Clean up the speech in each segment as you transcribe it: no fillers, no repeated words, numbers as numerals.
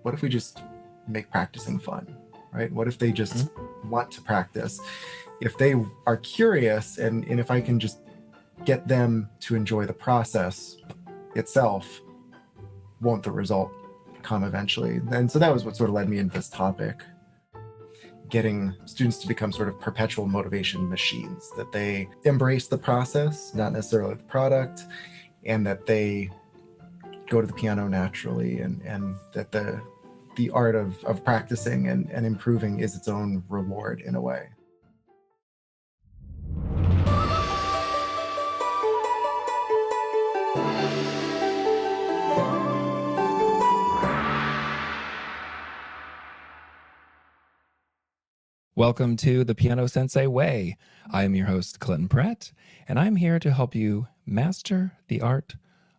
what if we just make practicing fun, right? What if they just want to practice? If they are curious, and if I can just get them to enjoy the process itself, won't the result come eventually? And so that was what sort of led me into this topic, getting students to become sort of perpetual motivation machines, that they embrace the process, not necessarily the product, and that they go to the piano naturally, and that the art of practicing and improving is its own reward in a way. Welcome to the Piano Sensei Way. I am your host, Clinton Pratt, and I'm here to help you master the art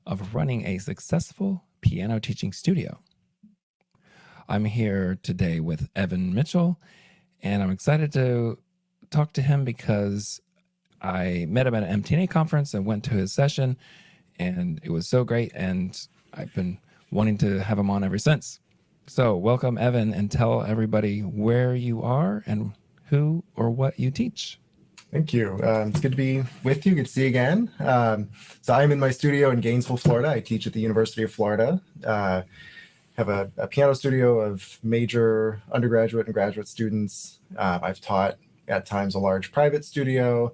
of running a successful piano teaching studio. I'm here today with Evan Mitchell, and I'm excited to talk to him because I met him at an MTNA conference and went to his session, and it was so great, and I've been wanting to have him on ever since. So welcome, Evan, and tell everybody where you are and who or what you teach. Thank you. It's good to be with you. Good to see you again. So I'm in my studio in Gainesville, Florida. I teach at the University of Florida. Have a piano studio of major undergraduate and graduate students. I've taught at times a large private studio,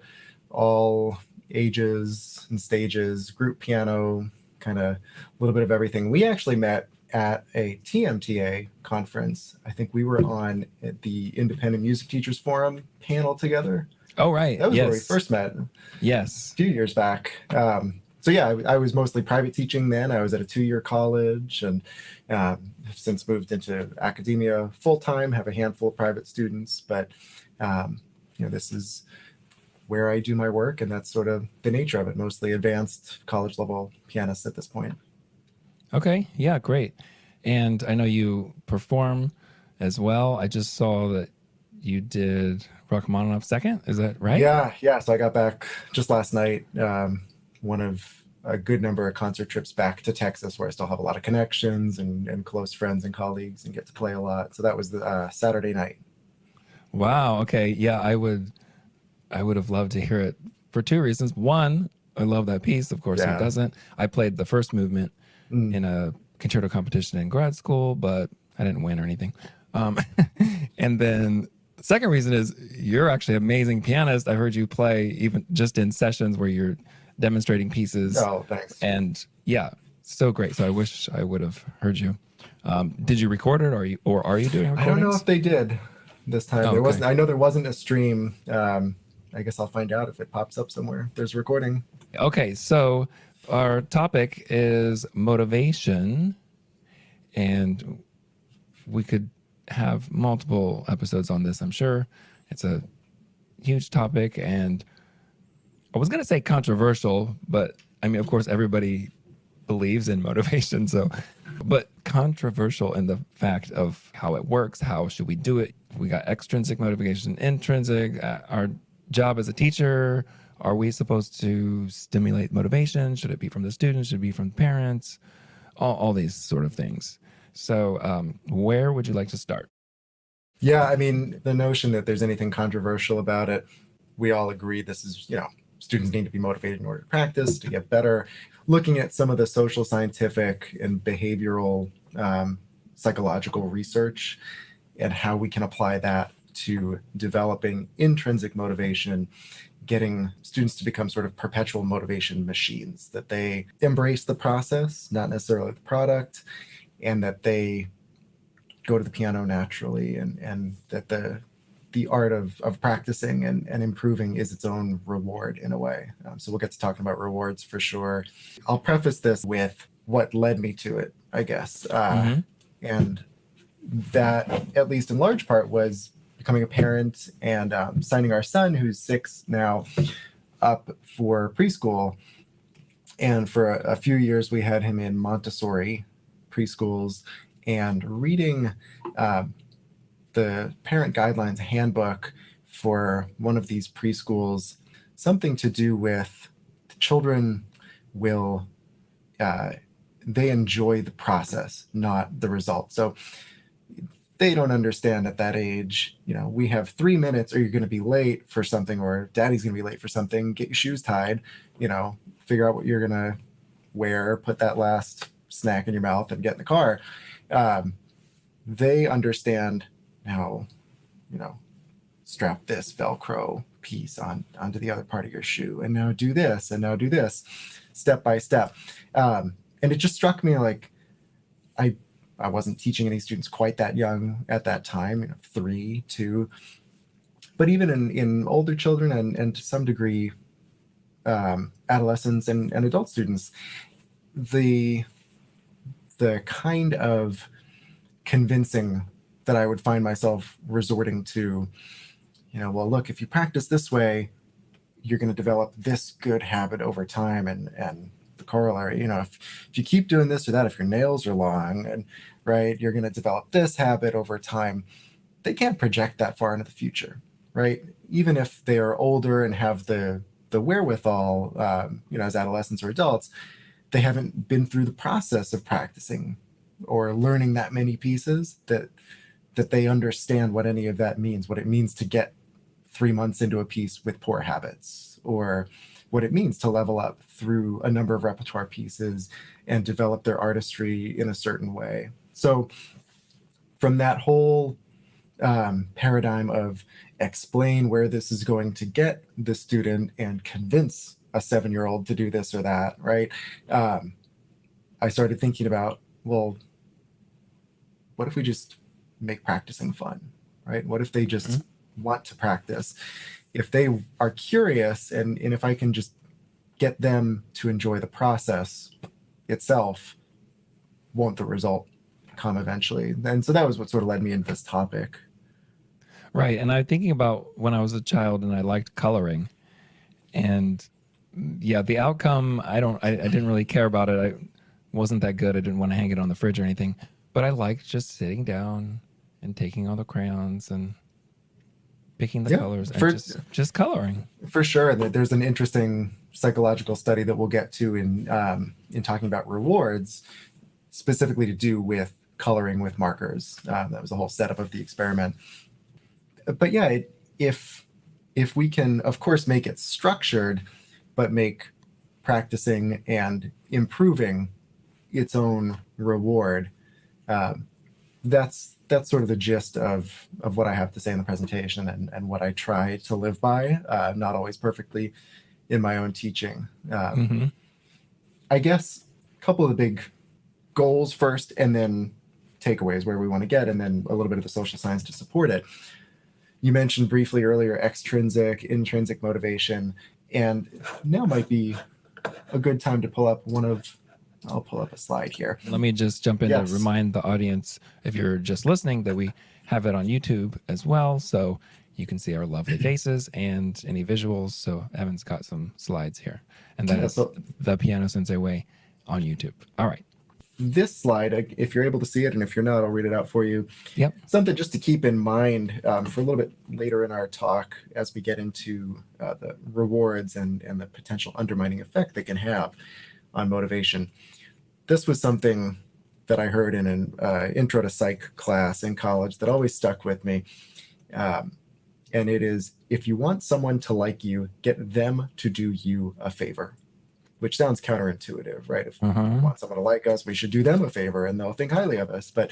all ages and stages, group piano, kind of a little bit of everything. We actually met at a TMTA conference. I think we were on the Independent Music Teachers Forum panel together. Oh, right. That was where we first met. Yes. A few years back. So yeah, I was mostly private teaching then. I was at a 2-year college, and have since moved into academia full-time, have a handful of private students, but this is where I do my work, and that's sort of the nature of it, mostly advanced college level pianists at this point. Okay. Yeah, great. And I know you perform as well. I just saw that you did Rachmaninoff Second. Is that right? Yeah. So I got back just last night, one of a good number of concert trips back to Texas, where I still have a lot of connections and close friends and colleagues and get to play a lot. So that was the Saturday night. Wow. Okay. Yeah, I would have loved to hear it for two reasons. One, I love that piece. Of course, who doesn't? I played the first movement in a concerto competition in grad school, but I didn't win or anything. And then the second reason is you're actually an amazing pianist. I heard you play even just in sessions where you're demonstrating pieces. Oh, thanks. And yeah, so great. So I wish I would have heard you. Did you record it, or are you doing recordings? I don't know if they did this time. Okay. I know there wasn't a stream. I guess I'll find out if it pops up somewhere. There's a recording. Okay, so our topic is motivation, and we could have multiple episodes on this, I'm sure. It's a huge topic, and I was going to say controversial, but I mean, of course, everybody believes in motivation, but controversial in the fact of how it works, how should we do it? We got extrinsic motivation, intrinsic, our job as a teacher. Are we supposed to stimulate motivation? Should it be from the students? Should it be from parents? All these sort of things. So where would you like to start? Yeah, I mean, the notion that there's anything controversial about it, we all agree this is, students need to be motivated in order to practice, to get better. Looking at some of the social, scientific, and behavioral psychological research and how we can apply that to developing intrinsic motivation, getting students to become sort of perpetual motivation machines, that they embrace the process, not necessarily the product, and that they go to the piano naturally, and that the art of practicing and improving is its own reward in a way. So we'll get to talking about rewards for sure. I'll preface this with what led me to it, I guess. And that, at least in large part, was becoming a parent and signing our son, who's 6 now, up for preschool. And for a few years, we had him in Montessori preschools, and reading the parent guidelines handbook for one of these preschools, something to do with the children will they enjoy the process, not the result. So they don't understand at that age, we have 3 minutes or you're going to be late for something, or daddy's going to be late for something. Get your shoes tied, figure out what you're going to wear, put that last snack in your mouth and get in the car. They understand now, strap this Velcro piece onto the other part of your shoe, and now do this, and now do this, step by step. And it just struck me like I wasn't teaching any students quite that young at that time, 3, 2, but even in older children and to some degree adolescents and adult students, the kind of convincing that I would find myself resorting to, well, look, if you practice this way, you're going to develop this good habit over time. And the corollary, if you keep doing this or that, if your nails are long, and right, you're going to develop this habit over time. They can't project that far into the future, right? Even if they are older and have the wherewithal, as adolescents or adults, they haven't been through the process of practicing or learning that many pieces that they understand what any of that means, what it means to get 3 months into a piece with poor habits, or what it means to level up through a number of repertoire pieces and develop their artistry in a certain way. So from that whole paradigm of explain where this is going to get the student and convince a 7-year-old to do this or that, right? I started thinking about, well, what if we just make practicing fun, right? What if they just want to practice? If they are curious, and if I can just get them to enjoy the process itself, won't the result come eventually? And so that was what sort of led me into this topic. Right. And I'm thinking about when I was a child and I liked coloring, and yeah, the outcome, I didn't really care about it. I wasn't that good. I didn't want to hang it on the fridge or anything, but I liked just sitting down and taking all the crayons and picking the colors and just coloring. For sure. And there's an interesting psychological study that we'll get to in talking about rewards, specifically to do with coloring with markers. That was the whole setup of the experiment. But yeah, if we can, of course, make it structured, but make practicing and improving its own reward, that's sort of the gist of what I have to say in the presentation and what I try to live by, not always perfectly in my own teaching. I guess a couple of the big goals first, and then takeaways where we want to get, and then a little bit of the social science to support it. You mentioned briefly earlier extrinsic, intrinsic motivation, and now might be a good time to pull up I'll pull up a slide here. Let me just jump in to remind the audience, if you're just listening, that we have it on YouTube as well, so you can see our lovely faces and any visuals. So Evan's got some slides here, and that is the Piano Sensei Way on YouTube. All right. This slide, if you're able to see it, and if you're not, I'll read it out for you. Yep. Something just to keep in mind for a little bit later in our talk as we get into the rewards and the potential undermining effect they can have on motivation. This was something that I heard in an intro to psych class in college that always stuck with me. And it is, if you want someone to like you, get them to do you a favor. Which sounds counterintuitive, right? If we want someone to like us, we should do them a favor and they'll think highly of us. But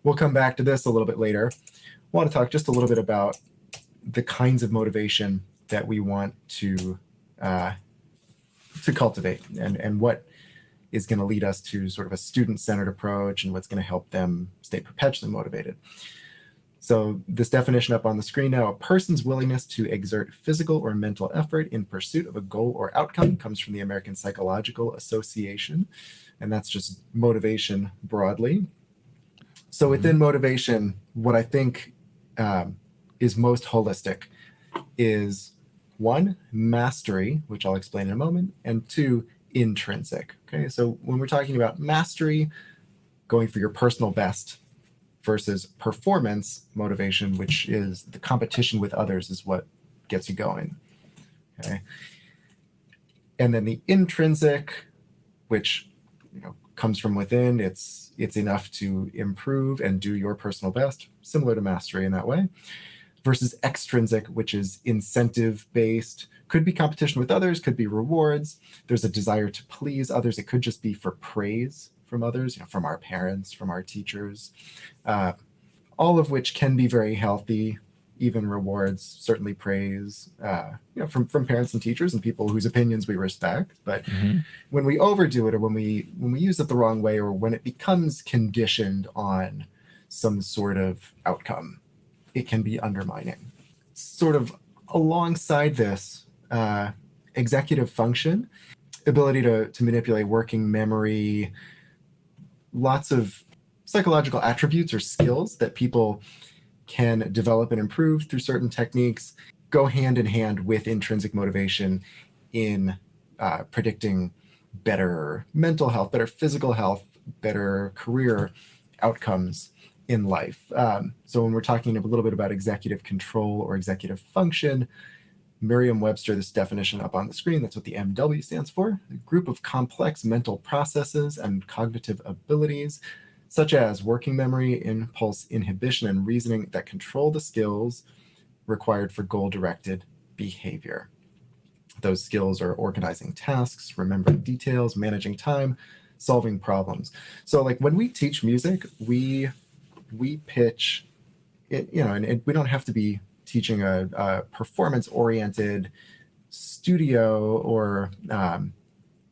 we'll come back to this a little bit later. I want to talk just a little bit about the kinds of motivation that we want to cultivate and what is going to lead us to sort of a student-centered approach and what's going to help them stay perpetually motivated. So this definition up on the screen now: a person's willingness to exert physical or mental effort in pursuit of a goal or outcome comes from the American Psychological Association. And that's just motivation broadly. So within motivation, what I think is most holistic is 1, mastery, which I'll explain in a moment, and 2, intrinsic. Okay, so when we're talking about mastery, going for your personal best, versus performance motivation, which is the competition with others is what gets you going. Okay. And then the intrinsic, which comes from within. It's enough to improve and do your personal best, similar to mastery in that way. Versus extrinsic, which is incentive-based, could be competition with others, could be rewards. There's a desire to please others. It could just be for praise from others, from our parents, from our teachers, all of which can be very healthy. Even rewards, certainly praise, from parents and teachers and people whose opinions we respect. But when we overdo it, or when we use it the wrong way, or when it becomes conditioned on some sort of outcome, it can be undermining. Sort of alongside this, executive function, ability to manipulate working memory, lots of psychological attributes or skills that people can develop and improve through certain techniques, go hand in hand with intrinsic motivation in predicting better mental health, better physical health, better career outcomes in life. So when we're talking a little bit about executive control or executive function, Merriam-Webster, this definition up on the screen, that's what the MW stands for, a group of complex mental processes and cognitive abilities such as working memory, impulse inhibition, and reasoning that control the skills required for goal-directed behavior. Those skills are organizing tasks, remembering details, managing time, solving problems. So like when we teach music, we pitch it, and we don't have to be teaching a performance-oriented studio or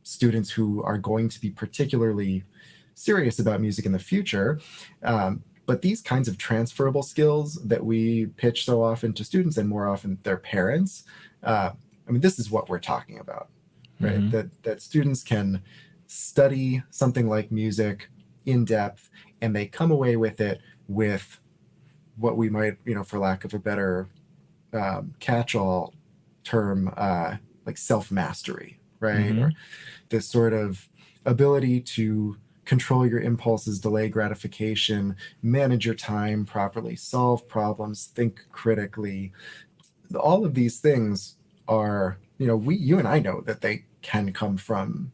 students who are going to be particularly serious about music in the future. But these kinds of transferable skills that we pitch so often to students and more often their parents, this is what we're talking about, right? That students can study something like music in depth and they come away with it with what we might, for lack of a better catch-all term, like self-mastery, right? Or this sort of ability to control your impulses, delay gratification, manage your time properly, solve problems, think critically. All of these things are, you and I know that they can come from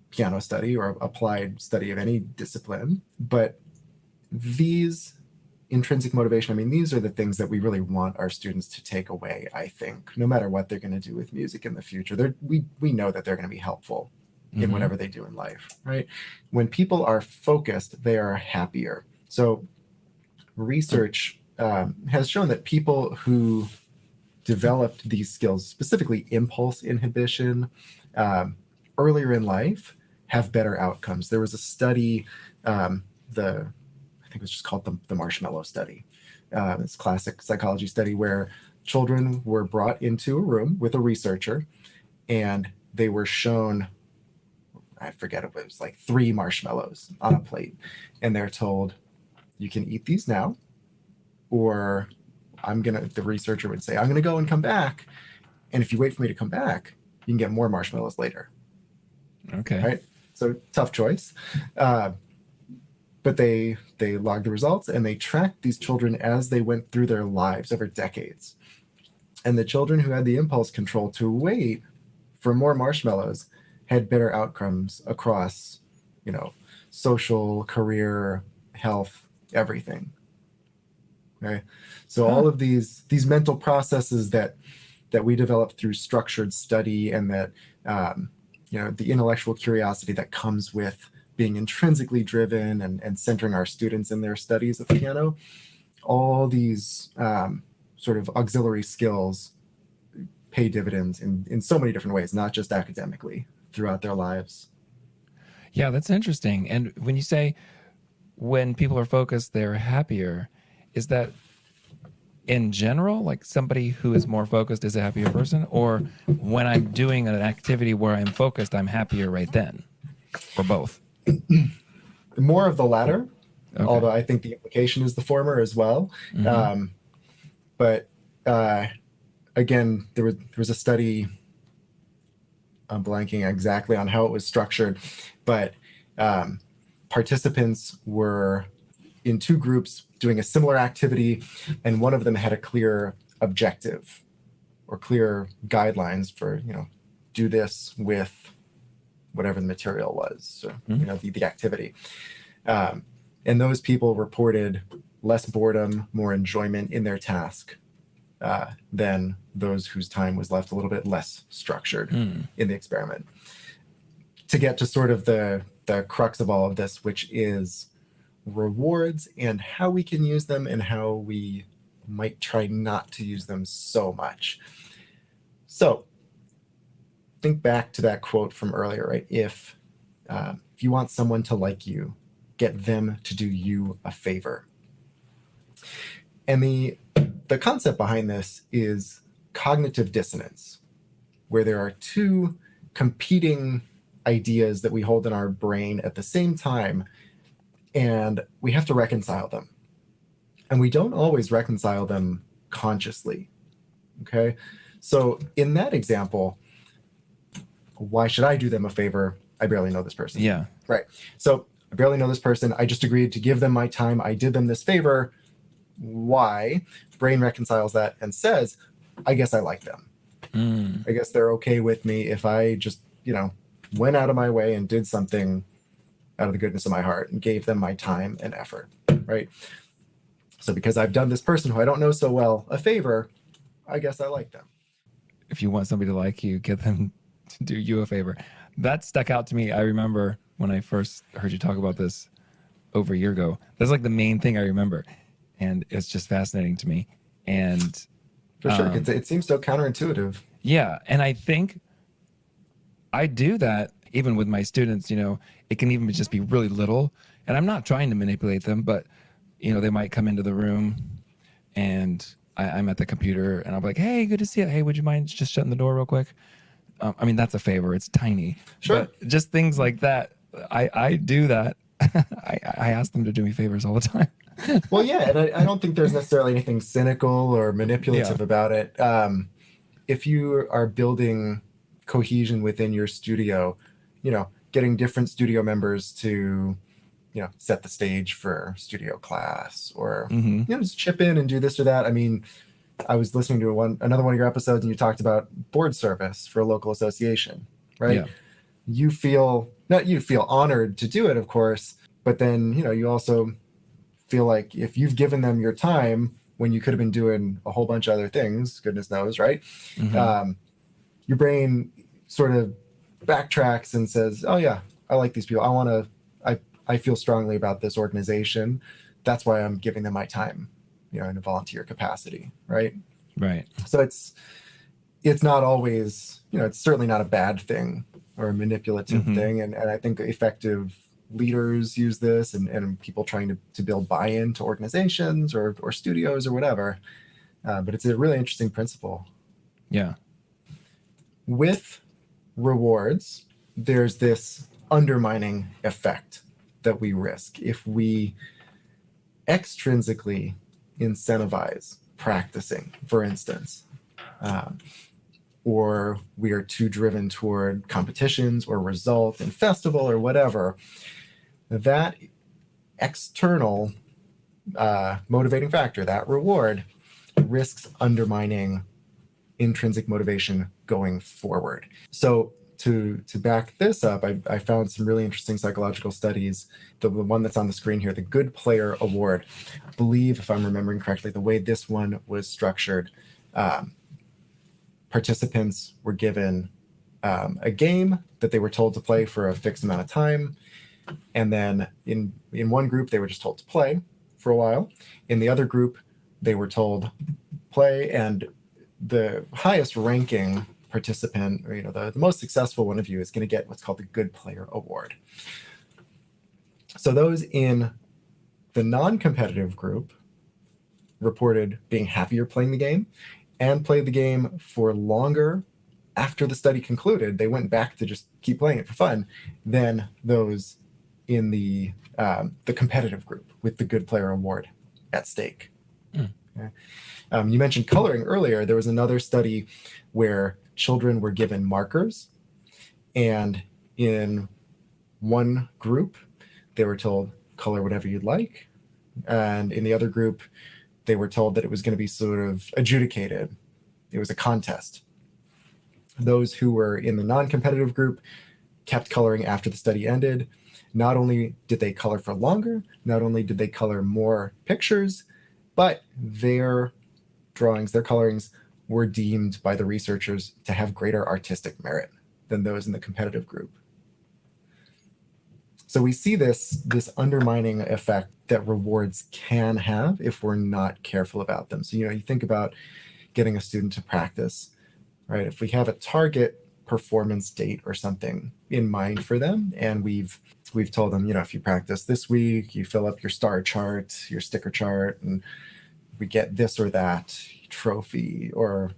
piano study or applied study of any discipline, but these intrinsic motivation, these are the things that we really want our students to take away, I think, no matter what they're going to do with music in the future. We know that they're going to be helpful in whatever they do in life, right? When people are focused, they are happier. So research has shown that people who developed these skills, specifically impulse inhibition, earlier in life, have better outcomes. There was a study, I think it was just called the Marshmallow Study. It's a classic psychology study where children were brought into a room with a researcher and they were shown, I forget, it was like 3 marshmallows on a plate. And they're told, you can eat these now, or the researcher would say, I'm going to go and come back. And if you wait for me to come back, you can get more marshmallows later. Okay. Right? So tough choice. But they logged the results and they tracked these children as they went through their lives over decades. And the children who had the impulse control to wait for more marshmallows had better outcomes across, social, career, health, everything. Okay. So all of these mental processes that we develop through structured study and that, the intellectual curiosity that comes with being intrinsically driven and centering our students in their studies of piano, all these sort of auxiliary skills pay dividends in so many different ways, not just academically, throughout their lives. Yeah, that's interesting. And when you say when people are focused, they're happier, is that in general, like somebody who is more focused is a happier person? Or when I'm doing an activity where I'm focused, I'm happier right then? Or both? More of the latter, Okay. although I think the implication is the former as well. But again, there was a study, I'm blanking exactly on how it was structured, but participants were in 2 groups doing a similar activity, and one of them had a clear objective or clear guidelines for, do this with whatever the material was, or, the activity. And those people reported less boredom, more enjoyment in their task than those whose time was left a little bit less structured in the experiment. To get to sort of the crux of all of this, which is rewards and how we can use them and how we might try not to use them so much. So think back to that quote from earlier, right? If you want someone to like you, get them to do you a favor. And the concept behind this is cognitive dissonance, where there are two competing ideas that we hold in our brain at the same time, and we have to reconcile them. And we don't always reconcile them consciously, okay? So in that example, why should I do them a favor? I barely know this person. Yeah. Right. So I barely know this person. I just agreed to give them my time. I did them this favor. Why? Brain reconciles that and says, I guess I like them. I guess they're okay with me if I just, went out of my way and did something out of the goodness of my heart and gave them my time and effort, right? So because I've done this person who I don't know so well a favor, I guess I like them. If you want somebody to like you, get them to do you a favor. That stuck out to me. I remember when I first heard you talk about this over a year ago. That's like the main thing I remember. And it's just fascinating to me. And for sure, it seems so counterintuitive. Yeah. And I think I do that even with my students. It can even just be really little. And I'm not trying to manipulate them, but, they might come into the room and I'm at the computer and I'll be like, hey, good to see you. Hey, would you mind just shutting the door real quick? That's a favor. It's tiny. Sure. But just things like that. I do that. I ask them to do me favors all the time. Well, yeah. And I don't think there's necessarily anything cynical or manipulative about it. If you are building cohesion within your studio, getting different studio members to, set the stage for studio class or, just chip in and do this or that. I was listening to another one of your episodes and you talked about board service for a local association, right? Yeah. You feel honored to do it, of course, but then, you also feel like if you've given them your time when you could have been doing a whole bunch of other things, goodness knows, right? Your brain sort of backtracks and says, oh yeah, I like these people. I feel strongly about this organization. That's why I'm giving them my time, in a volunteer capacity, right? Right. So it's not always, it's certainly not a bad thing or a manipulative thing. And I think effective leaders use this and people trying to build buy-in to organizations or studios or whatever. But it's a really interesting principle. Yeah. With rewards, there's this undermining effect that we risk if we extrinsically incentivize practicing, for instance, or we are too driven toward competitions or result in festival or whatever. That external motivating factor, that reward, risks undermining intrinsic motivation going forward. So to back this up, I found some really interesting psychological studies. The one that's on the screen here, the Good Player Award. I believe, if I'm remembering correctly, the way this one was structured, participants were given a game that they were told to play for a fixed amount of time. And then in one group, they were just told to play for a while. In the other group, they were told play, and the highest ranking participant, or the most successful one of you, is going to get what's called the Good Player Award. So those in the non-competitive group reported being happier playing the game and played the game for longer after the study concluded. They went back to just keep playing it for fun than those in the competitive group with the Good Player Award at stake. Okay. You mentioned coloring earlier. There was another study where children were given markers, and in one group, they were told, color whatever you'd like. And in the other group, they were told that it was going to be sort of adjudicated. It was a contest. Those who were in the non-competitive group kept coloring after the study ended. Not only did they color for longer, not only did they color more pictures, but their drawings, their colorings were deemed by the researchers to have greater artistic merit than those in the competitive group. So we see this undermining effect that rewards can have if we're not careful about them. So, you think about getting a student to practice, right? If we have a target performance date or something in mind for them, and we've told them, if you practice this week, you fill up your star chart, your sticker chart, and we get this or that trophy, or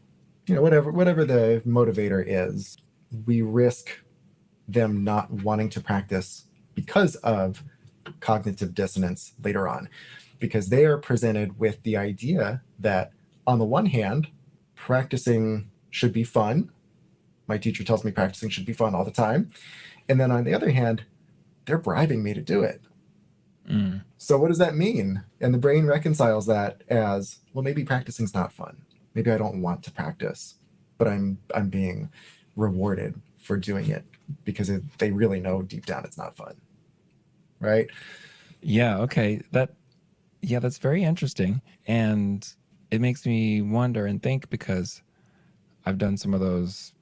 whatever the motivator is, we risk them not wanting to practice because of cognitive dissonance later on, because they are presented with the idea that, on the one hand, practicing should be fun. My teacher tells me practicing should be fun all the time. And then on the other hand, they're bribing me to do it. So what does that mean? And the brain reconciles that as, well, maybe practicing's not fun. Maybe I don't want to practice, but I'm being rewarded for doing it because they really know deep down it's not fun. Right? Yeah. Okay. That's very interesting. And it makes me wonder and think, because I've done some of those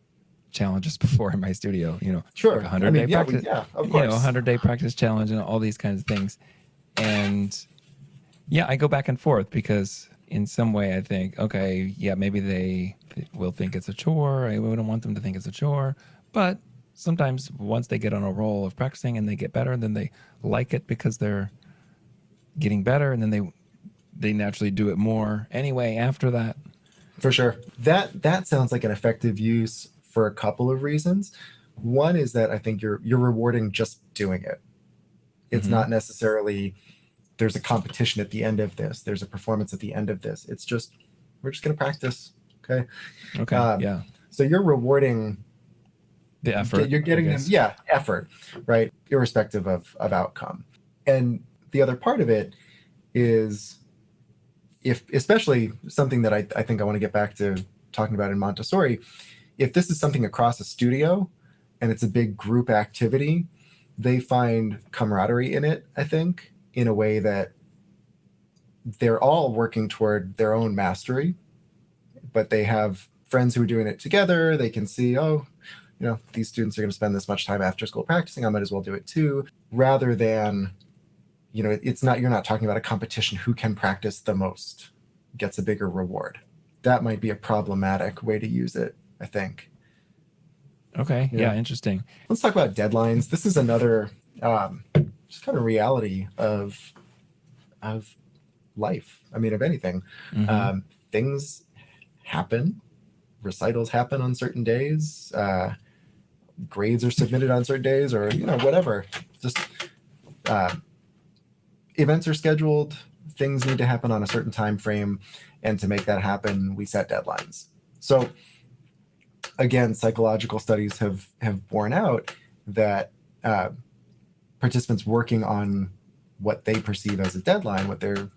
challenges before in my studio, Sure. like 100-day practice, of course. 100-day practice challenge and all these kinds of things. And yeah, I go back and forth, because in some way I think, okay, yeah, maybe they will think it's a chore. I wouldn't want them to think it's a chore. But sometimes once they get on a roll of practicing and they get better, then they like it because they're getting better, and then they naturally do it more anyway after that. For sure. That sounds like an effective use for a couple of reasons. One is that I think you're rewarding just doing it. It's not necessarily there's a competition at the end of this, there's a performance at the end of this. It's just, we're just going to practice. Okay. Yeah. So you're rewarding the effort. You're getting them, effort, right? Irrespective of outcome. And the other part of it is, especially something that I think I want to get back to talking about in Montessori, if this is something across a studio and it's a big group activity, they find camaraderie in it, I think, in a way that they're all working toward their own mastery, but they have friends who are doing it together. They can see, these students are going to spend this much time after school practicing, I might as well do it too, rather than, you're not talking about a competition who can practice the most gets a bigger reward. That might be a problematic way to use it, I think. Okay. Yeah. Interesting. Let's talk about deadlines. This is another just kind of reality of life. I mean, of anything. Things happen. Recitals happen on certain days. Grades are submitted on certain days, or whatever. Just events are scheduled. Things need to happen on a certain time frame, and to make that happen, we set deadlines. So again, psychological studies have borne out that participants working on what they perceive as a deadline, what they're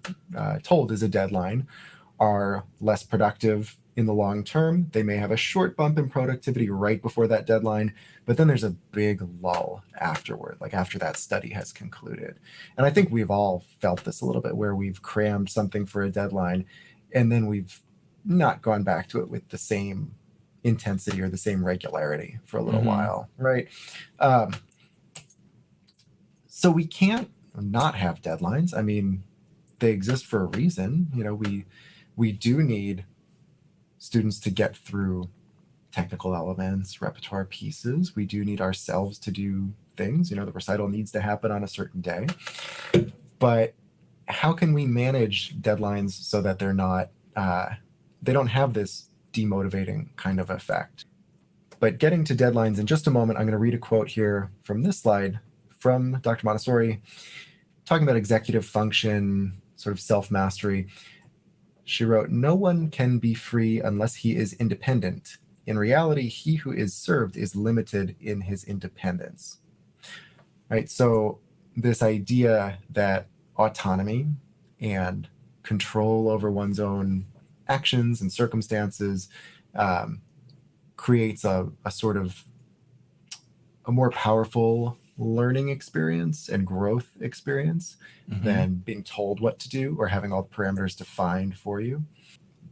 told is a deadline, are less productive in the long term. They may have a short bump in productivity right before that deadline, but then there's a big lull afterward, like after that study has concluded. And I think we've all felt this a little bit, where we've crammed something for a deadline and then we've not gone back to it with the same intensity or the same regularity for a little while, right? So we can't not have deadlines. I mean, they exist for a reason. We do need students to get through technical elements, repertoire pieces. We do need ourselves to do things. The recital needs to happen on a certain day. But how can we manage deadlines so that they're not, they don't have this demotivating kind of effect? But getting to deadlines in just a moment, I'm going to read a quote here from this slide from Dr. Montessori, talking about executive function, sort of self-mastery. She wrote, "No one can be free unless he is independent. In reality, he who is served is limited in his independence." Right? So this idea that autonomy and control over one's own actions and circumstances creates a sort of a more powerful learning experience and growth experience than being told what to do or having all the parameters defined for you,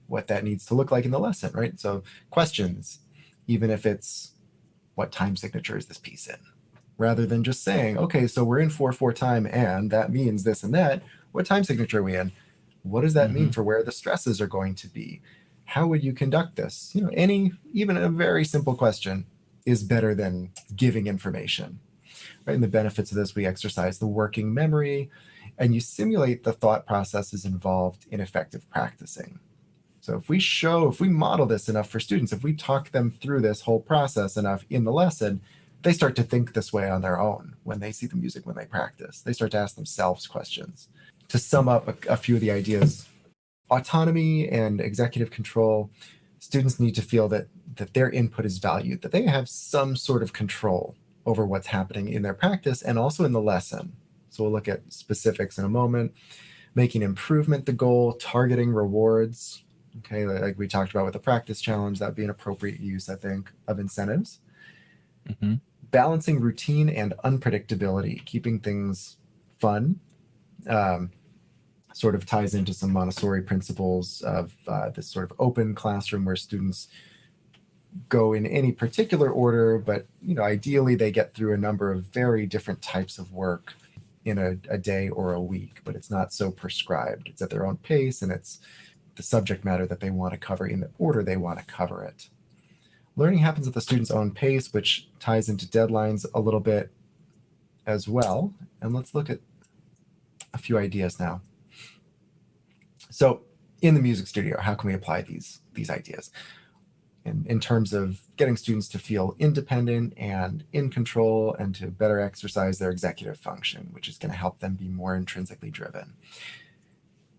what that needs to look like in the lesson, right? So questions, even if it's what time signature is this piece in? Rather than just saying, okay, so we're in 4/4 time and that means this and that. What time signature are we in? What does that mean for where the stresses are going to be? How would you conduct this? You know, even a very simple question is better than giving information. Right? And the benefits of this, we exercise the working memory and you simulate the thought processes involved in effective practicing. So if we model this enough for students, if we talk them through this whole process enough in the lesson, they start to think this way on their own when they see the music, when they practice. They start to ask themselves questions. To sum up a few of the ideas, autonomy and executive control, students need to feel that their input is valued, that they have some sort of control over what's happening in their practice and also in the lesson. So we'll look at specifics in a moment. Making improvement the goal, targeting rewards. Okay, like we talked about with the practice challenge, that'd be an appropriate use, I think, of incentives. Balancing routine and unpredictability, keeping things fun. Sort of ties into some Montessori principles of this sort of open classroom where students go in any particular order, but ideally they get through a number of very different types of work in a day or a week, but it's not so prescribed. It's at their own pace and it's the subject matter that they want to cover in the order they want to cover it. Learning happens at the student's own pace, which ties into deadlines a little bit as well. And let's look at a few ideas now. So in the music studio, how can we apply these ideas? In terms of getting students to feel independent and in control and to better exercise their executive function, which is going to help them be more intrinsically driven.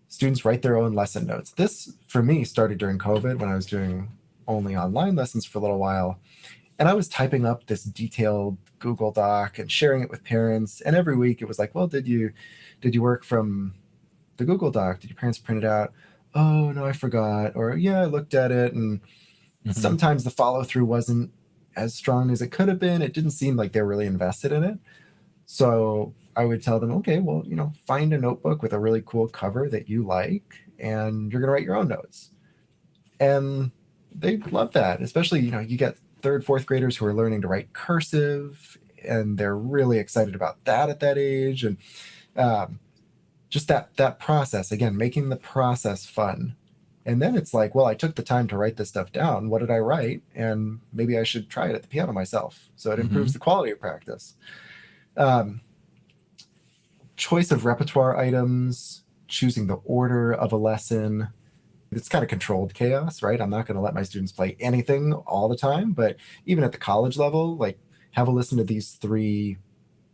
Students write their own lesson notes. This, for me, started during COVID when I was doing only online lessons for a little while. And I was typing up this detailed Google Doc and sharing it with parents. And every week it was like, well, did you work from the Google Doc? Did your parents print it out? Oh, no, I forgot. Or yeah, I looked at it. And sometimes the follow through wasn't as strong as it could have been. It didn't seem like they were really invested in it. So I would tell them, okay, well, find a notebook with a really cool cover that you like, and you're going to write your own notes. And they love that, especially, you get 3rd, 4th graders who are learning to write cursive, and they're really excited about that at that age. And just that process, again, making the process fun. And then it's like, well, I took the time to write this stuff down. What did I write? And maybe I should try it at the piano myself. So it improves the quality of practice. Choice of repertoire items, choosing the order of a lesson. It's kind of controlled chaos, right? I'm not going to let my students play anything all the time, but even at the college level, like have a listen to these 3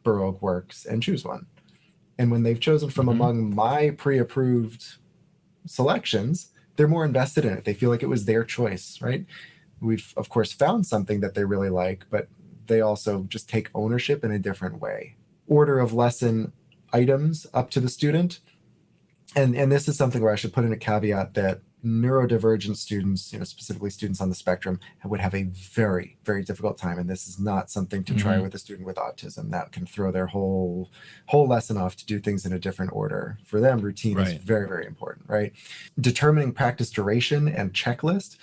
Baroque works and choose one. And when they've chosen from among my pre-approved selections, they're more invested in it. They feel like it was their choice, right? We've, of course, found something that they really like, but they also just take ownership in a different way. Order of lesson items up to the student. And this is something where I should put in a caveat that neurodivergent students, specifically students on the spectrum, would have a very, very difficult time. And this is not something to try with a student with autism. That can throw their whole lesson off to do things in a different order. For them, routine is very, very important, right? Determining practice duration and checklist.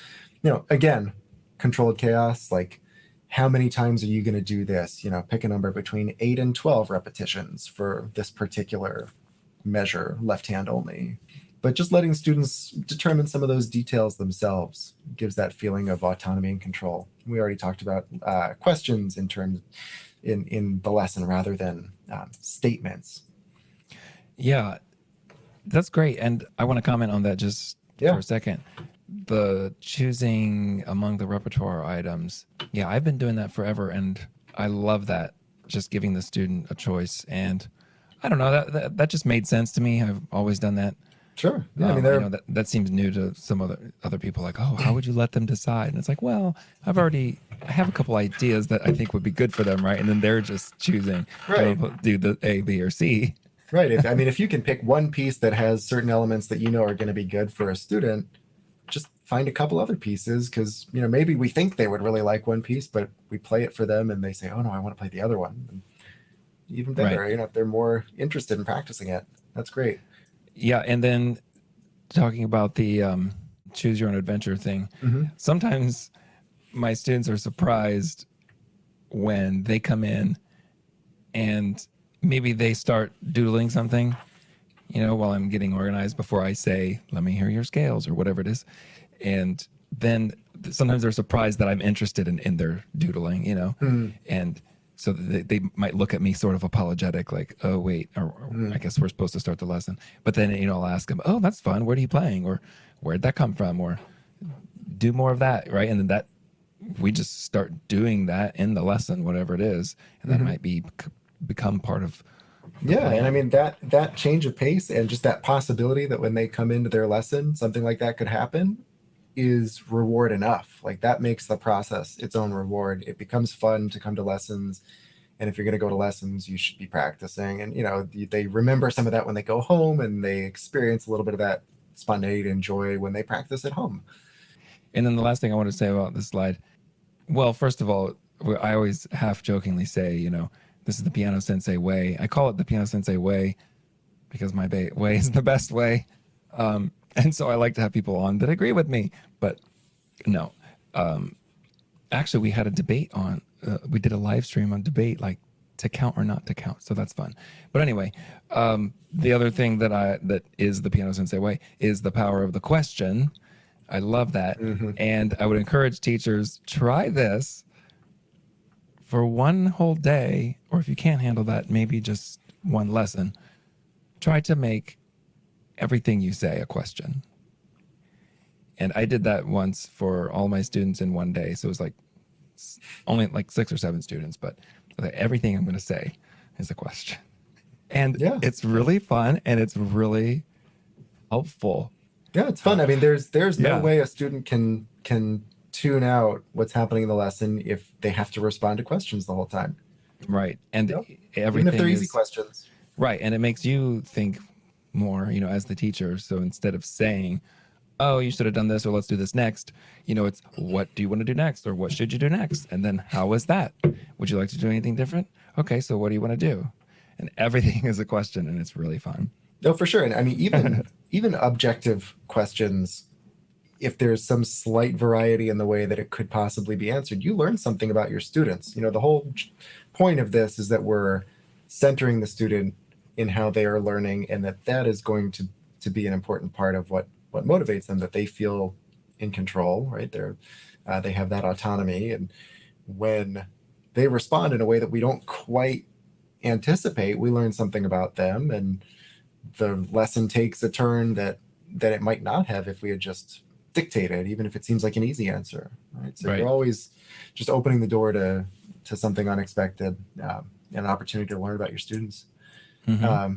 Again, controlled chaos, like how many times are you going to do this? Pick a number between 8 and 12 repetitions for this particular measure, left hand only. But just letting students determine some of those details themselves gives that feeling of autonomy and control. We already talked about questions in the lesson rather than statements. Yeah, that's great. And I want to comment on that just for a second. The choosing among the repertoire items. Yeah, I've been doing that forever, and I love that. Just giving the student a choice. And I don't know, that just made sense to me. I've always done that. Sure. Yeah, I know that seems new to some other people. Like, oh, how would you let them decide? And it's like, well, I have a couple ideas that I think would be good for them, right? And then they're just choosing, do the A, B, or C. Right. If you can pick one piece that has certain elements that are going to be good for a student, just find a couple other pieces because, maybe we think they would really like one piece, but we play it for them and they say, oh no, I want to play the other one. And even better, Right. if they're more interested in practicing it, that's great. Yeah. And then talking about the choose your own adventure thing, Mm-hmm. sometimes my students are surprised when they come in and maybe they start doodling something, while I'm getting organized before I say, let me hear your scales or whatever it is. And then sometimes they're surprised that I'm interested in their doodling, and so they might look at me sort of apologetic, like, oh, wait, or I guess we're supposed to start the lesson. But then, I'll ask them, oh, that's fun. What are you playing? Or where'd that come from? Or do more of that, right? And then we just start doing that in the lesson, whatever it is. And that might become part of the Yeah, and I plan. mean that change of pace and just that possibility that when they come into their lesson, something like that could happen is reward enough. Like that makes the process its own reward. It becomes fun to come to lessons, and if you're going to go to lessons, you should be practicing. And they remember some of that when they go home, and they experience a little bit of that spontaneity and joy when they practice at home. And then the last thing I want to say about this slide, well, first of all, I always half jokingly say, this is the piano sensei way. I call it the piano sensei way because my way is the best way. And so I like to have people on that agree with me, but no. Actually, we had a debate we did a live stream on debate, like to count or not to count. So that's fun. But anyway, the other thing that is the piano sensei way is the power of the question. I love that. Mm-hmm. And I would encourage teachers, try this for one whole day, or if you can't handle that, maybe just one lesson. Try to make everything you say a question. And I did that once for all my students in one day. So it was like only like 6 or 7 students, but everything I'm going to say is a question. And Yeah. it's really fun and it's really helpful. Yeah, it's fun. I mean, there's no Yeah. way a student can tune out what's happening in the lesson if they have to respond to questions the whole time. Right. And Yep. everything Even if they're is easy questions. right. And it makes you think more, as the teacher. So instead of saying, oh, you should have done this, or let's do this next, it's what do you want to do next, or what should you do next? And then how was that? Would you like to do anything different? Okay, so what do you want to do? And everything is a question, and it's really fun. No, for sure. And I mean, even objective questions, if there's some slight variety in the way that it could possibly be answered, you learn something about your students. The whole point of this is that we're centering the student in how they are learning, and that is going to be an important part of what motivates them, that they feel in control, right? They have that autonomy, and when they respond in a way that we don't quite anticipate, we learn something about them, and the lesson takes a turn that it might not have if we had just dictated, even if it seems like an easy answer, right? So Right. you're always just opening the door to something unexpected, and an opportunity to learn about your students. Mm-hmm.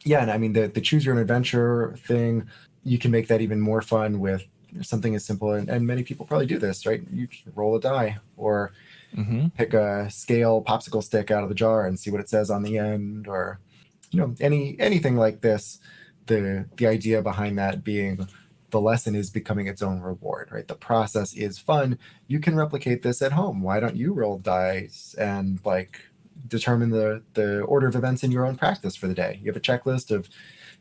Yeah, and I mean the choose your own adventure thing, you can make that even more fun with something as simple, and many people probably do this, right? You just roll a die or Mm-hmm. pick a scale popsicle stick out of the jar and see what it says on the end, or anything like this. The idea behind that being the lesson is becoming its own reward, right? The process is fun. You can replicate this at home. Why don't you roll dice and determine the order of events in your own practice for the day? You have a checklist of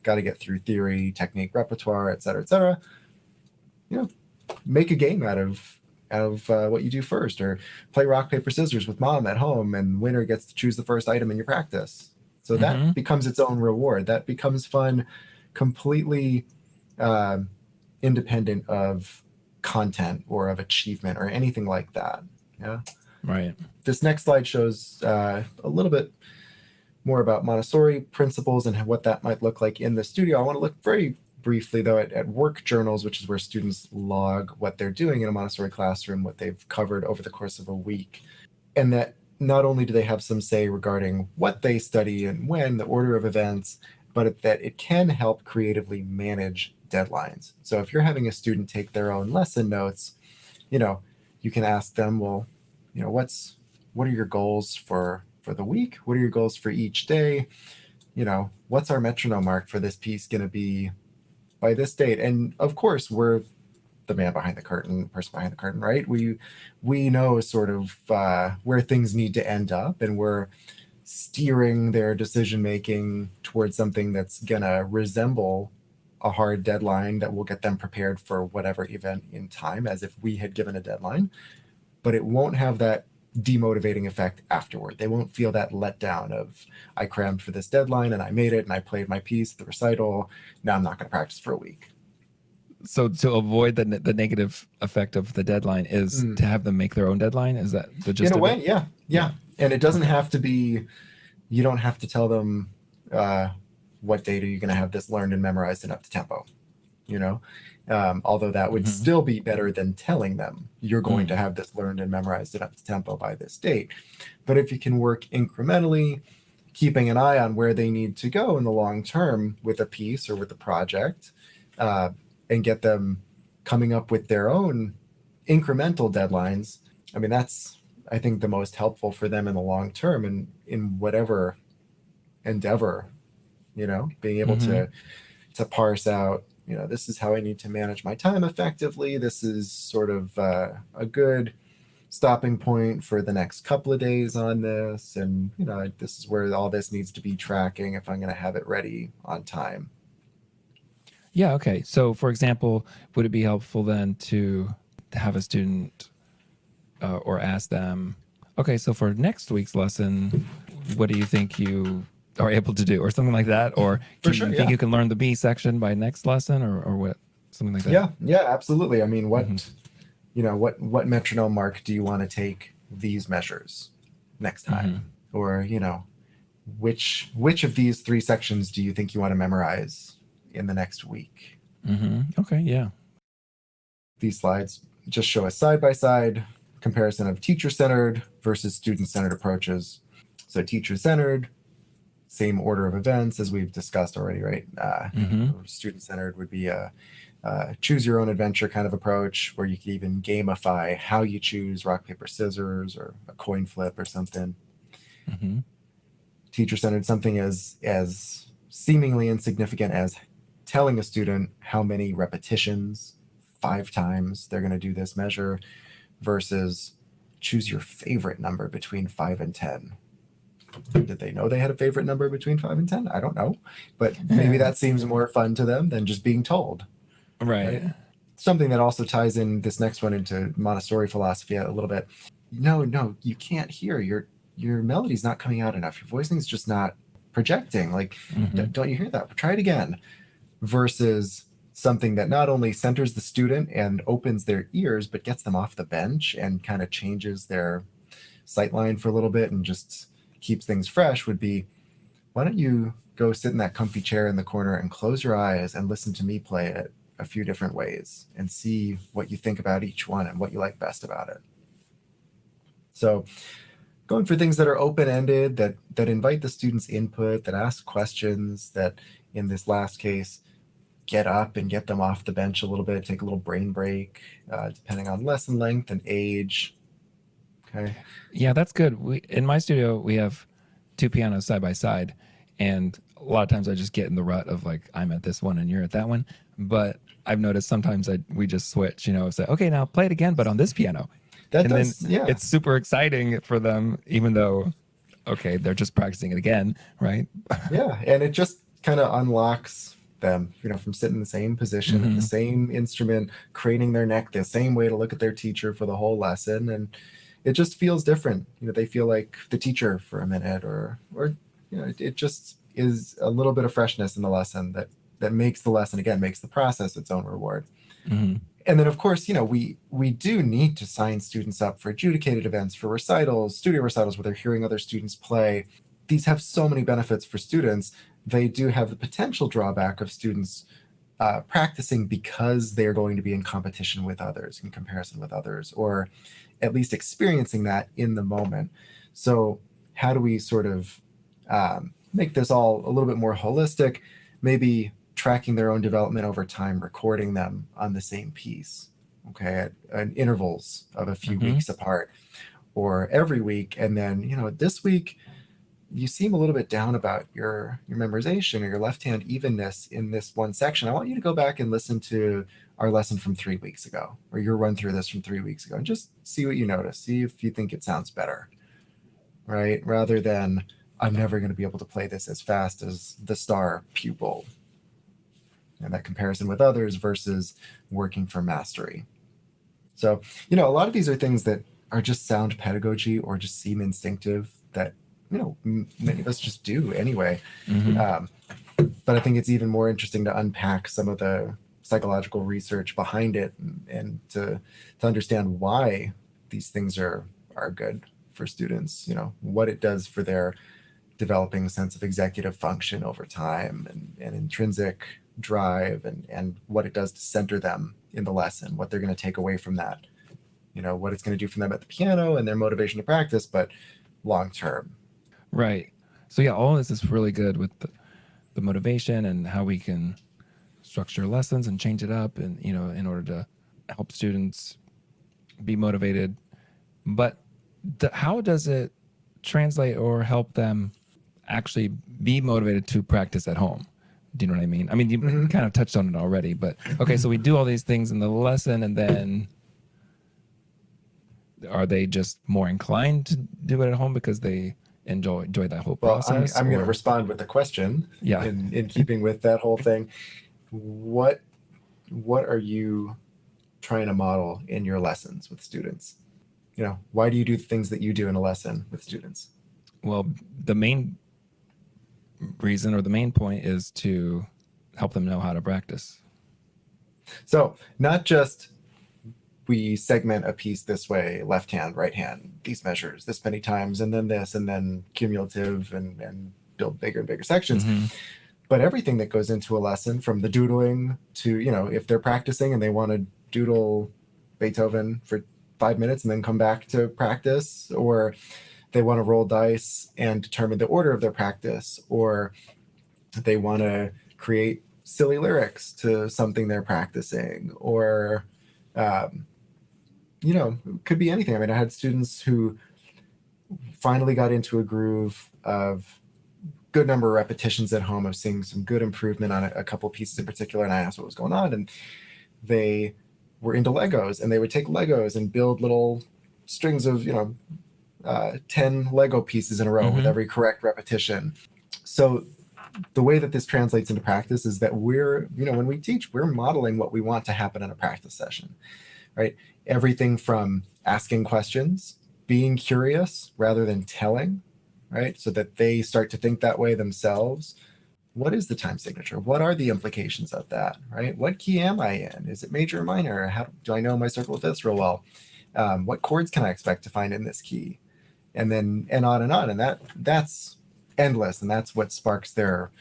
got to get through theory, technique, repertoire, et cetera, et cetera. Make a game out of what you do first, or play rock paper scissors with mom at home, and winner gets to choose the first item in your practice. So that becomes its own reward. That becomes fun, completely independent of content or of achievement or anything like that. Yeah. Right. This next slide shows a little bit more about Montessori principles and what that might look like in the studio. I want to look very briefly, though, at work journals, which is where students log what they're doing in a Montessori classroom, what they've covered over the course of a week. And that not only do they have some say regarding what they study and when, the order of events, but that it can help creatively manage deadlines. So if you're having a student take their own lesson notes, you can ask them, well, what are your goals for the week? What are your goals for each day? What's our metronome mark for this piece going to be by this date. And of course, we're the man behind the curtain, person behind the curtain, right? We know sort of where things need to end up, and we're steering their decision making towards something that's gonna resemble a hard deadline that will get them prepared for whatever event in time, as if we had given a deadline. But it won't have that demotivating effect afterward. They won't feel that letdown of, I crammed for this deadline and I made it and I played my piece at the recital. Now I'm not going to practice for a week. So to avoid the negative effect of the deadline is to have them make their own deadline. Is that the gist in a of way? it? Yeah. And it doesn't have to be, you don't have to tell them what date are you going to have this learned and memorized and up to tempo, you know? Although that would still be better than telling them you're going to have this learned and memorized and up to tempo by this date. But if you can work incrementally, keeping an eye on where they need to go in the long term with a piece or with a project, and get them coming up with their own incremental deadlines, I mean, that's, I think, the most helpful for them in the long term and in whatever endeavor, you know, being able to parse out, you know, this is how I need to manage my time effectively. This is sort of a good stopping point for the next couple of days on this. And, you know, this is where all this needs to be tracking if I'm going to have it ready on time. Yeah. Okay. So, for example, would it be helpful then to have a student or ask them, okay, so for next week's lesson, what do you think you are able to do, or something like that? Or do you think you can learn the B section by next lesson, or what, something like that? Yeah, absolutely. I mean, what, you know, what metronome mark do you want to take these measures next time? Or, you know, which of these 3 sections do you think you want to memorize in the next week? Okay, yeah. These slides just show a side-by-side comparison of teacher-centered versus student-centered approaches. So teacher-centered, same order of events as we've discussed already, right? Student-centered would be a choose your own adventure kind of approach, where you could even gamify how you choose rock, paper, scissors, or a coin flip or something. Teacher-centered, something as seemingly insignificant as telling a student how many repetitions, 5 times they're going to do this measure, versus choose your favorite number between 5 and 10. Did they know they had a favorite number between 5 and 10? I don't know. But maybe that seems more fun to them than just being told. Right. Something that also ties in this next one into Montessori philosophy a little bit. No, you can't hear. Your melody's not coming out enough. Your voicing's just not projecting. Like, don't you hear that? Try it again. Versus something that not only centers the student and opens their ears, but gets them off the bench and kind of changes their sightline for a little bit and just keeps things fresh, would be, why don't you go sit in that comfy chair in the corner and close your eyes and listen to me play it a few different ways and see what you think about each one and what you like best about it. So going for things that are open-ended, that invite the students' input, that ask questions, that in this last case, get up and get them off the bench a little bit, take a little brain break, depending on lesson length and age. Okay. Yeah, that's good. In my studio, we have 2 pianos side by side, and a lot of times I just get in the rut of like, I'm at this one and you're at that one. But I've noticed sometimes we just switch, you know, say, okay, now play it again, but on this piano. It's super exciting for them, even though, okay, they're just practicing it again, right? Yeah, and it just kind of unlocks them, you know, from sitting in the same position at the same instrument, craning their neck the same way to look at their teacher for the whole lesson, and it just feels different. You know, they feel like the teacher for a minute, or you know, it just is a little bit of freshness in the lesson that makes the lesson, again, makes the process its own reward. And then, of course, you know, we do need to sign students up for adjudicated events, for recitals, studio recitals, where they're hearing other students play. These have so many benefits for students. They do have the potential drawback of students practicing because they're going to be in competition with others, in comparison with others, or at least experiencing that in the moment. So how do we sort of make this all a little bit more holistic? Maybe tracking their own development over time, recording them on the same piece, okay, at intervals of a few weeks apart, or every week. And then, you know, this week, you seem a little bit down about your memorization or your left-hand evenness in this one section. I want you to go back and listen to our lesson from 3 weeks ago, or your run through this from 3 weeks ago, and just see what you notice. See if you think it sounds better, right? Rather than, I'm never going to be able to play this as fast as the star pupil. And that comparison with others versus working for mastery. So, a lot of these are things that are just sound pedagogy or just seem instinctive that, many of us just do anyway. But I think it's even more interesting to unpack some of the psychological research behind it and to understand why these things are good for students, what it does for their developing sense of executive function over time and intrinsic drive and what it does to center them in the lesson, what they're going to take away from that, what it's going to do for them at the piano and their motivation to practice, but long term. Right. So yeah, all of this is really good with the motivation and how we can structure lessons and change it up and, in order to help students be motivated. But how does it translate or help them actually be motivated to practice at home? Do you know what I mean? I mean, you kind of touched on it already, but okay, so we do all these things in the lesson, and then are they just more inclined to do it at home because they enjoy that whole process? I'm going to respond with a question. Yeah. In keeping with that whole thing. What are you trying to model in your lessons with students? Why do you do the things that you do in a lesson with students? Well, the main reason or the main point is to help them know how to practice. So not just we segment a piece this way, left hand, right hand, these measures this many times, and then this, and then cumulative and build bigger and bigger sections. But everything that goes into a lesson, from the doodling to, if they're practicing and they want to doodle Beethoven for 5 minutes and then come back to practice, or they want to roll dice and determine the order of their practice, or they want to create silly lyrics to something they're practicing, or, it could be anything. I mean, I had students who finally got into a groove of good number of repetitions at home, of seeing some good improvement on a couple pieces in particular, and I asked what was going on, and they were into Legos, and they would take Legos and build little strings of 10 Lego pieces in a row with every correct repetition. So the way that this translates into practice is that we're, when we teach, we're modeling what we want to happen in a practice session, right? Everything from asking questions, being curious rather than telling, right? So that they start to think that way themselves. What is the time signature? What are the implications of that, right? What key am I in? Is it major or minor? How do I know my circle of fifths real well? What chords can I expect to find in this key? And then, and on. And that's endless. And that's what sparks their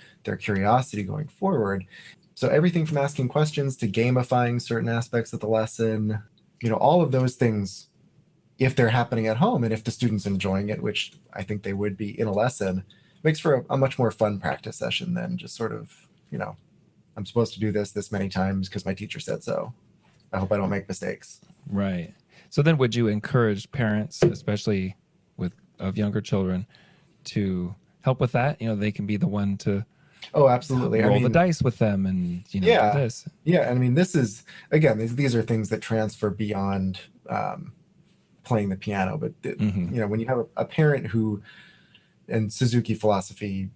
curiosity going forward. So everything from asking questions to gamifying certain aspects of the lesson, all of those things, if they're happening at home and if the student's enjoying it, which I think they would be in a lesson, makes for a much more fun practice session than just sort of, I'm supposed to do this many times because my teacher said so. I hope I don't make mistakes. Right. So then would you encourage parents, especially of younger children, to help with that? They can be the one to absolutely roll the dice with them and, do this. Yeah. I mean, this is, again, these are things that transfer beyond playing the piano. But, when you have a parent who, and Suzuki philosophy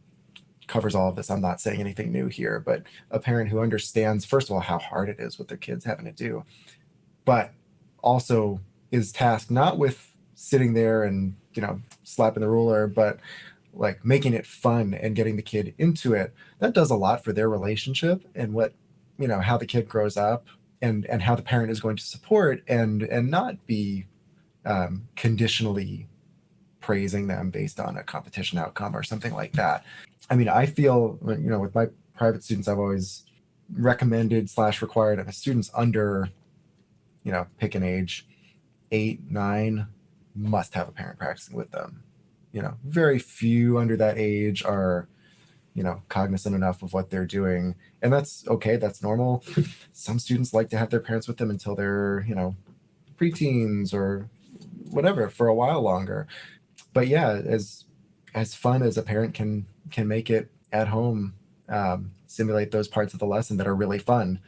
covers all of this, I'm not saying anything new here, but a parent who understands, first of all, how hard it is what their kid's having to do, but also is tasked not with sitting there and, slapping the ruler, but like making it fun and getting the kid into it. That does a lot for their relationship and what, how the kid grows up and how the parent is going to support and not be conditionally praising them based on a competition outcome or something like that. I mean, I feel, with my private students, I've always recommended / required of students under, pick an age, 8, 9, must have a parent practicing with them. Very few under that age are, cognizant enough of what they're doing. And that's okay. That's normal. Some students like to have their parents with them until they're, preteens or whatever, for a while longer. But yeah, as as fun as a parent can make it at home, simulate those parts of the lesson that are really fun.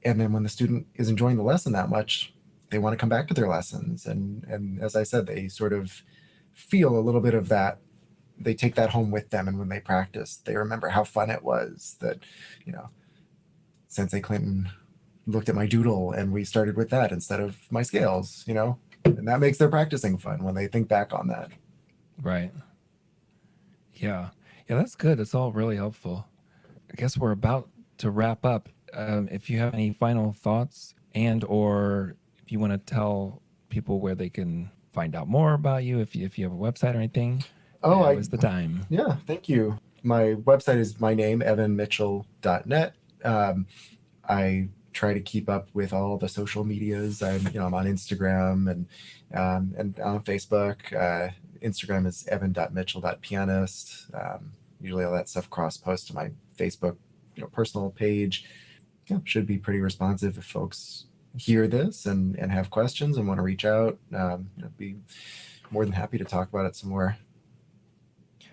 And then when the student is enjoying the lesson that much, they want to come back to their lessons. And as I said, they sort of feel a little bit of that. They take that home with them. And when they practice, they remember how fun it was that, you know, Sensei Clinton looked at my doodle and we started with that instead of my scales, you know, and that makes their practicing fun when they think back on that. Right. Yeah. Yeah, that's good. It's all really helpful. I guess we're about to wrap up. If you have any final thoughts and or if you want to tell people where they can find out more about you, if you have a website or anything, now is the time. Yeah, thank you. My website is my name, evanmitchell.net. I try to keep up with all the social medias. I'm on Instagram and on Facebook. Instagram is evan.mitchell.pianist. Usually all that stuff cross-posts to my Facebook, personal page. Should be pretty responsive if folks hear this and have questions and want to reach out. Be more than happy to talk about it some more.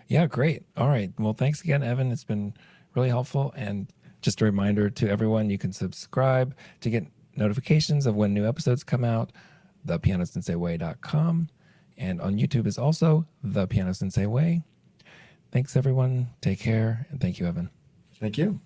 Yeah, great. All right. Well, thanks again, Evan. It's been really helpful. And just a reminder to everyone, you can subscribe to get notifications of when new episodes come out, thepianosenseiway.com. And on YouTube is also The Piano Sensei Way. Thanks, everyone. Take care. And thank you, Evan. Thank you.